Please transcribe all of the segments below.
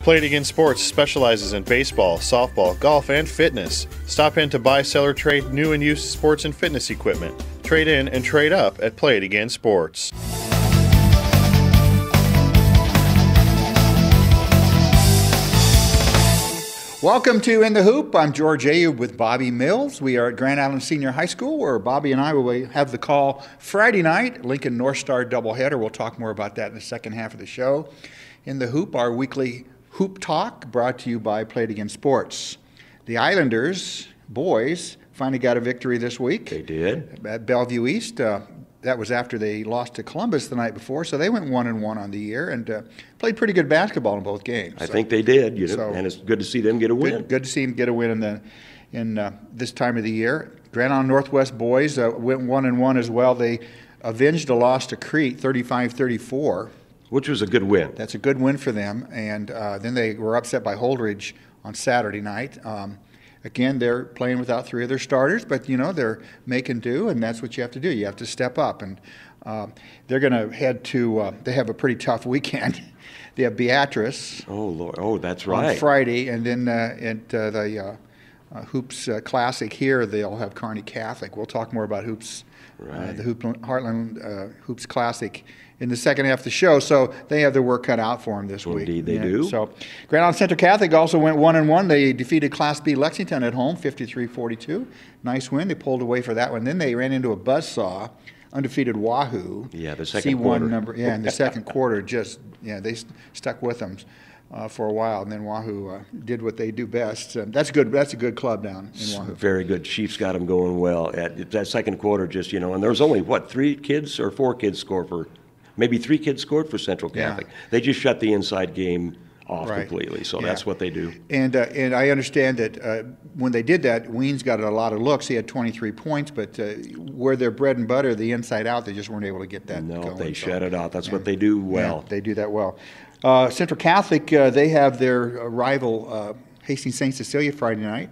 Play It Again Sports specializes in baseball, softball, golf, and fitness. Stop in to buy, sell, or trade new and used sports and fitness equipment. Trade in and trade up at Play It Again Sports. Welcome to In the Hoop. I'm George Ayub with Bobby Mills. We are at Grand Island Senior High School, where Bobby and I will have the call Friday night, Lincoln North Star doubleheader. We'll talk more about that in the second half of the show. In the Hoop, our weekly Hoop Talk, brought to you by Play It Again Sports. The Islanders boys finally got a victory this week. They did. At Bellevue East. That was after they lost to Columbus the night before, so they went 1-1 on the year and played pretty good basketball in both games. I think they did, and it's good to see them get a win. Good to see them get a win in this time of the year. Grand Island Northwest boys went 1-1 as well. They avenged a loss to Crete, 35-34. Which was a good win. That's a good win for them. And then they were upset by Holdridge on Saturday night. Again, they're playing without three of their starters, but, they're making do, and that's what you have to do. You have to step up. And they're going to head to they have a pretty tough weekend. They have Beatrice. Oh, Lord. Oh, that's right. On Friday. And then at the Hoops Classic here, they'll have Kearney Catholic. We'll talk more about Hoops, right. The Heartland Hoops Classic in the second half of the show, so they have their work cut out for them this week. Indeed, they do. So, Grand Island Central Catholic also went 1-1. They defeated Class B Lexington at home, 53-42. Nice win. They pulled away for that one. Then they ran into a buzzsaw, undefeated Wahoo. Yeah, the second C1 quarter. In the second quarter, they stuck with them for a while, and then Wahoo did what they do best. That's good. That's a good club down in Wahoo. Very good. Chiefs got them going well. At that second quarter, and there was only, 3 kids or 4 kids scored for. Maybe 3 kids scored for Central Catholic. Yeah. They just shut the inside game off completely, so that's what they do. And I understand that when they did that, Weens got a lot of looks. He had 23 points, but where their bread and butter, the inside out, they just weren't able to get that going. No, they shut it out. That's what they do well. Yeah, they do that well. Central Catholic, they have their rival Hastings St. Cecilia Friday night.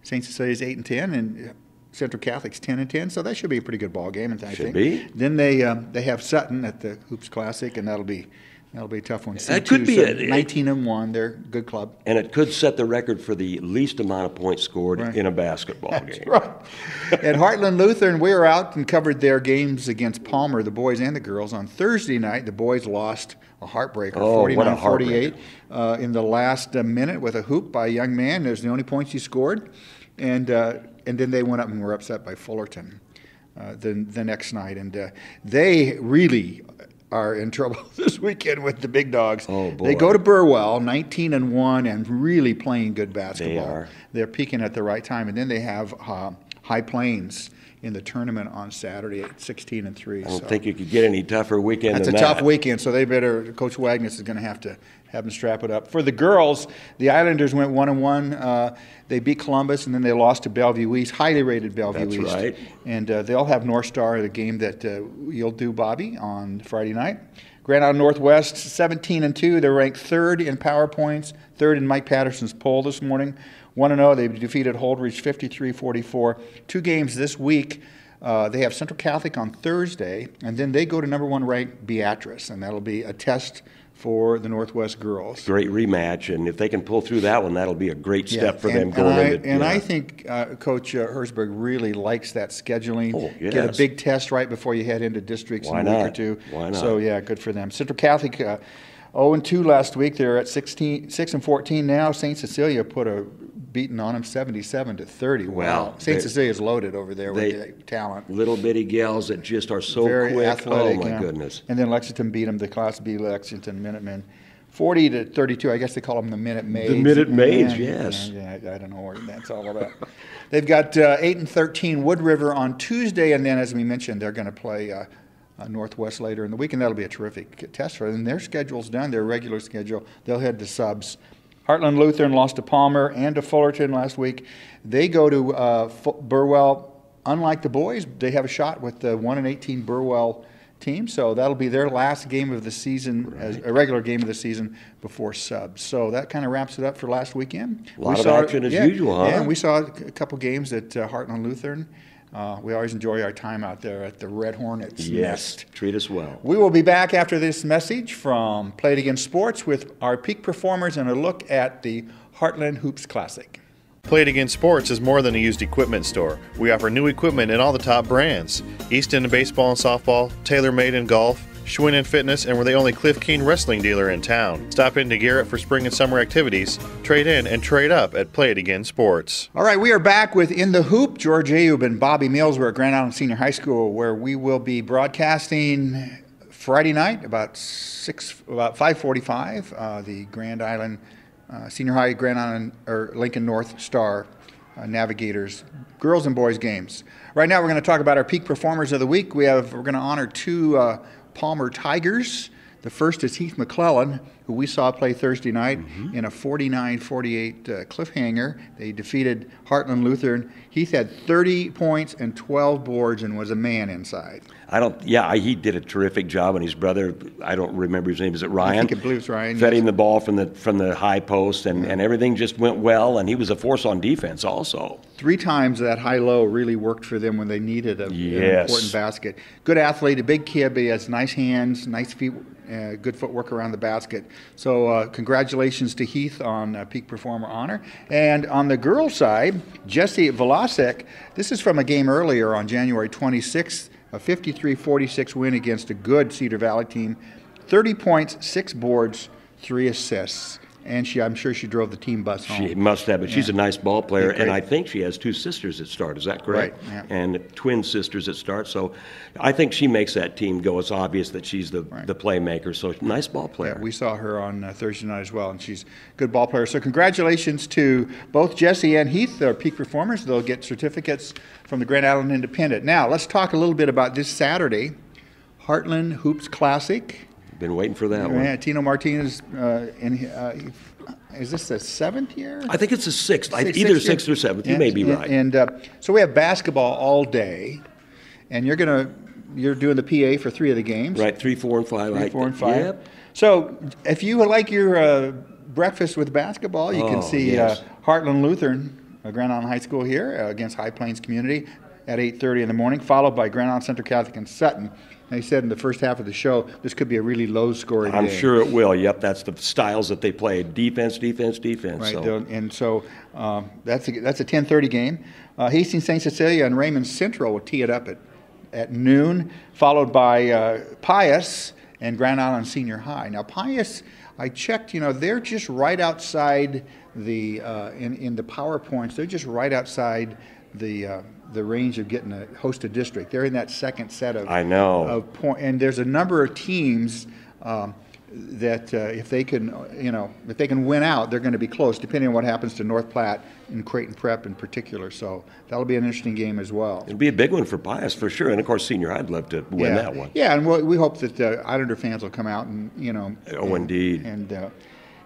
St. Cecilia's 8-10, and Central Catholic's 10-10, so that should be a pretty good ball game. I think. Then they have Sutton at the Hoops Classic, and that'll be a tough one. That could be 19-1. They're a good club, and it could set the record for the least amount of points scored in a basketball game. Right. At Heartland Lutheran, we were out and covered their games against Palmer, the boys and the girls. On Thursday night, the boys lost a heartbreaker, 49-48, in the last minute with a hoop by a young man. There's the only points he scored, and then they went up and were upset by Fullerton the next night. And they really are in trouble this weekend with the big dogs. Oh, boy. They go to Burwell, 19-1, and really playing good basketball. They are. They're peaking at the right time. And then they have High Plains in the tournament on Saturday at 16-3. I don't think you could get any tougher weekend than that. That's a tough weekend, so they better, Coach Wagnus is going to have them strap it up. For the girls, the Islanders went 1-1. They beat Columbus, and then they lost to Bellevue East, highly rated Bellevue East. That's right. And they'll have North Star, the game that you'll do, Bobby, on Friday night. Grand Island Northwest, 17-2. They're ranked 3rd in power points, 3rd in Mike Patterson's poll this morning. 1-0. They defeated Holdridge 53-44. 2 games this week. They have Central Catholic on Thursday, and then they go to number 1 ranked Beatrice, and that'll be a test for the Northwest girls. Great rematch, and if they can pull through that one, that'll be a great step for them going into. And I think Coach Herzberg really likes that scheduling. Oh, yes. Get a big test right before you head into districts in a week or two. Why not? So good for them. Central Catholic 0-2 last week. They're at 6-14 now. St. Cecilia put a beating on them 77-30. Wow. St. Cecilia's loaded over there with talent. Little bitty gals that just are so very quick. Athletic, oh, my goodness. And then Lexington beat them, the Class B Lexington Minutemen. 40-32, I guess they call them the Minute Maids. The Minute Maids, yes. Yeah, I don't know what that's all about. They've got 8-13 Wood River on Tuesday, and then, as we mentioned, they're going to play Northwest later in the week, and that'll be a terrific test for them. And their schedule's done, their regular schedule. They'll head to subs. Heartland Lutheran lost to Palmer and to Fullerton last week. They go to Burwell. Unlike the boys, they have a shot with the 1-18 Burwell team, so that'll be their last game of the season, as a regular game of the season before subs. So that kind of wraps it up for last weekend. A lot of action as usual, huh? Yeah, and we saw a couple games at Heartland Lutheran. We always enjoy our time out there at the Red Hornets nest. Treat us well. We will be back after this message from Play It Again Sports with our peak performers and a look at the Heartland Hoops Classic. Play It Again Sports is more than a used equipment store. We offer new equipment in all the top brands. Easton in baseball and softball, TaylorMade in golf, Schwinn in fitness, and we're the only Cliff Keen wrestling dealer in town. Stop into Garrett for spring and summer activities. Trade in and trade up at Play It Again Sports. All right, we are back with In the Hoop. George Ayub and Bobby Mills. We're at Grand Island Senior High School, where we will be broadcasting Friday night about 5:45. The Grand Island Senior High, Grand Island or Lincoln North Star Navigators girls and boys games. Right now, we're going to talk about our peak performers of the week. We're going to honor two Palmer Tigers. The first is Heath McClellan, who we saw play Thursday night in a 49-48 cliffhanger. They defeated Heartland Lutheran. Heath had 30 points and 12 boards and was a man inside. He did a terrific job, and his brother, I don't remember his name, is it Ryan? I believe it's Ryan. Fed him the ball from the high post, and everything just went well, and he was a force on defense also. 3 times that high-low really worked for them when they needed an important basket. Good athlete, a big kid, but he has nice hands, nice feet, good footwork around the basket. So congratulations to Heath on Peak Performer honor. And on the girls' side, Jesse Velasek, this is from a game earlier on January 26th, a 53-46 win against a good Cedar Valley team. 30 points, 6 boards, 3 assists. And I'm sure she drove the team bus home. She must have, but she's a nice ball player, and I think she has 2 sisters that start. Is that correct? Right. Yeah. And twin sisters that start. So I think she makes that team go. It's obvious that she's the playmaker. So nice ball player. Yeah, we saw her on Thursday night as well, and she's a good ball player. So congratulations to both Jesse and Heath, our peak performers. They'll get certificates from the Grand Island Independent. Now let's talk a little bit about this Saturday, Heartland Hoops Classic. Been waiting for that one. Tino Martinez, is this the 7th year? I think it's the 6th. Either 6th or 7th. You may be right. And so we have basketball all day, and you're doing the PA for 3 of the games. Right, 3, 4, and 5. 3, 4, and 5. Yep. So if you like your breakfast with basketball, you can see Heartland Lutheran, Grand Island High School here against High Plains Community at 8:30 in the morning, followed by Grand Island Central Catholic and Sutton. They said in the first half of the show, this could be a really low-scoring game. I'm sure it will. Yep, that's the styles that they play: defense, defense, defense. Right, so. And so that's a 10:30 game. Hastings St. Cecilia and Raymond Central will tee it up at noon, followed by Pius and Grand Island Senior High. Now Pius, I checked. They're just right outside the in the PowerPoints. They're just right outside the range of getting a hosted district. They're in that second set of and there's a number of teams that if they can win out, they're going to be close, depending on what happens to North Platte and Creighton Prep in particular. So that'll be an interesting game as well. It'll be a big one for Pius for sure, and of course Senior I'd love to win that one. Yeah, and we hope that the Islander fans will come out and indeed, and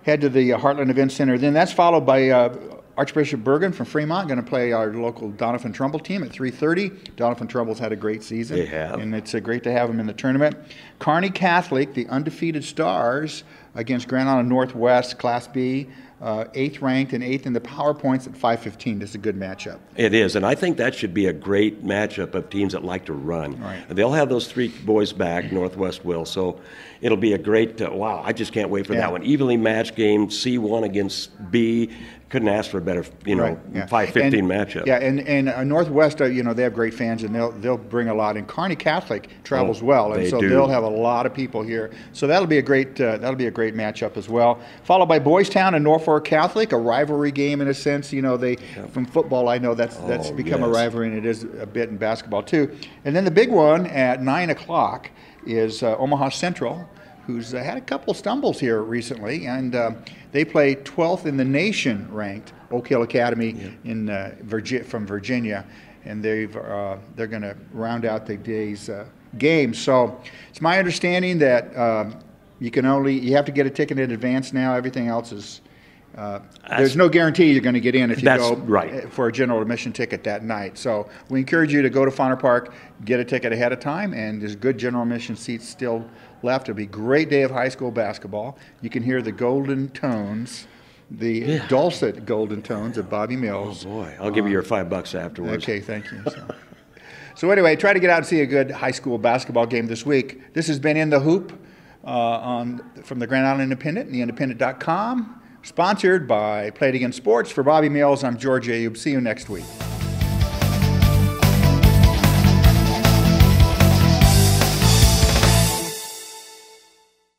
head to the Heartland Event Center. Then that's followed by Archbishop Bergen from Fremont going to play our local Donovan Trumbull team at 3:30. Donovan Trumbull's had a great season. They have. And it's great to have them in the tournament. Kearney Catholic, the undefeated Stars, against Grand Island Northwest, Class B, 8th ranked and 8th in the PowerPoints at 5:15. This is a good matchup. It is, and I think that should be a great matchup of teams that like to run. Right. They'll have those 3 boys back, Northwest will, so it'll be a great, I just can't wait for that one. Evenly matched game, C1 against B. Couldn't ask for a better, 5:15 matchup. Yeah, and Northwest, they have great fans, and they'll bring a lot. And Kearney Catholic travels well, and so they'll have a lot of people here. So that'll be a great matchup as well. Followed by Boys Town and Norfolk Catholic, a rivalry game in a sense. From football, I know that's become a rivalry, and it is a bit in basketball too. And then the big one at 9:00 is Omaha Central, who's had a couple stumbles here recently, and they play 12th in the nation ranked Oak Hill Academy from Virginia, and they're going to round out the day's games. So it's my understanding that you have to get a ticket in advance now. Everything else is there's no guarantee you're going to get in if you go for a general admission ticket that night. So we encourage you to go to Fauner Park, get a ticket ahead of time, and there's good general admission seats still left. It'll be a great day of high school basketball. You can hear the golden tones, the dulcet golden tones of Bobby Mills. Oh boy, I'll give you your $5 afterwards. Okay, thank you. So. So anyway, try to get out and see a good high school basketball game this week. This has been In the Hoop from the Grand Island Independent and theindependent.com, sponsored by Play It Again Sports. For Bobby Mills, I'm George Ayub. See you next week.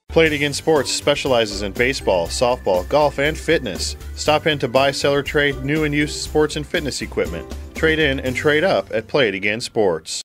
Play It Again Sports specializes in baseball, softball, golf, and fitness. Stop in to buy, sell, or trade new and used sports and fitness equipment. Trade in and trade up at Play It Again Sports.